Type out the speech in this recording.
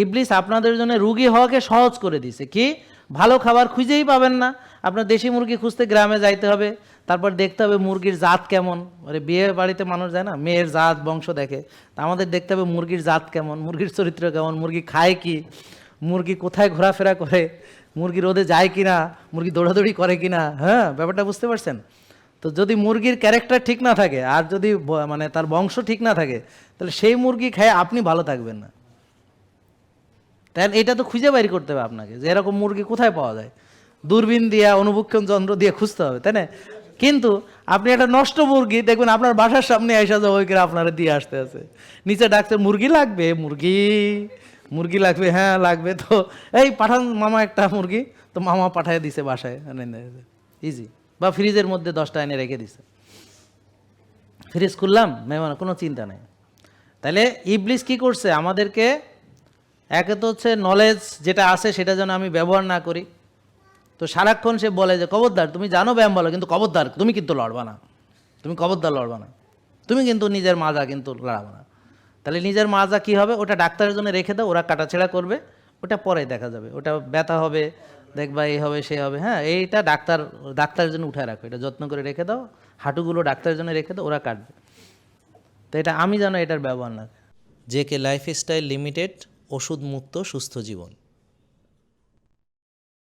ইবলিস আপনাদের জন্য রুগী হওয়াকে সহজ করে দিছে। কি? ভালো খাবার খুঁজেই পাবেন না, আপনার দেশি মুরগি খুঁজতে গ্রামে যাইতে হবে, তারপর দেখতে হবে মুরগির জাত কেমন। বিয়ে বাড়িতে মানুষ যায় না, মেয়ের জাত বংশ দেখে, তা আমাদের দেখতে হবে মুরগির জাত কেমন, মুরগির চরিত্র কেমন, মুরগি খায় কি, মুরগি কোথায় ঘোরাফেরা করে, মুরগি রোদে যায় কি না, মুরগি দৌড়াদৌড়ি করে কি না। হ্যাঁ, ব্যাপারটা বুঝতে পারছেন? তো যদি মুরগির ক্যারেক্টার ঠিক না থাকে আর যদি মানে তার বংশ ঠিক না থাকে, তাহলে সেই মুরগি খেয়ে আপনি ভালো থাকবেন না। তাই এটা তো খুঁজে বাইর করতে হবে আপনাকে, যে এরকম মুরগি কোথায় পাওয়া যায়, দূরবীন দিয়া অনুবীক্ষণ যন্ত্র দিয়ে খুঁজতে হবে, তাই না? কিন্তু আপনি একটা নষ্ট মুরগি দেখবেন আপনার বাসার সামনে এসে যাবে, ওই করে আপনারা দিয়ে আসতে আছে, নিচে ডাকছে মুরগি লাগবে, মুরগি মুরগি লাগবে, হ্যাঁ লাগবে, তো এই পাঠান মামা একটা মুরগি, তো মামা পাঠায় দিছে বাসায়, ইজি। বা ফ্রিজের মধ্যে 10টা এনে রেখে দিছে, ফ্রিজ খুললাম মেহমান, কোনো চিন্তা নেই। তাহলে ইবলিস কি করছে আমাদেরকে, একে তো হচ্ছে নলেজ যেটা আছে সেটা যেন আমি ব্যবহার না করি। তো সারাক্ষণ সে বলে যে খবরদার তুমি জানো ব্যায়াম বলো, কিন্তু খবরদার তুমি কিন্তু লড়বা না, তুমি খবরদার লড়বা না, তুমি কিন্তু নিজের মাজা কিন্তু লড়াবো না। তাহলে নিজের মাজা কি হবে, ওটা ডাক্তারের জন্য রেখে দাও, ওরা কাটাছেড়া করবে, ওটা পরে দেখা যাবে, ওটা ব্যথা হবে, দেখবা এই হবে সে হবে। হ্যাঁ, এইটা ডাক্তারের জন্য উঠায় রাখো, এটা যত্ন করে রেখে দাও, হাঁটুগুলো ডাক্তারের জন্য রেখে দাও, ওরা কাটবে। তো এটা আমি যেন এটার ব্যবহার না। জেকে লাইফস্টাইল লিমিটেড, ওষুধ মুক্ত সুস্থ জীবন।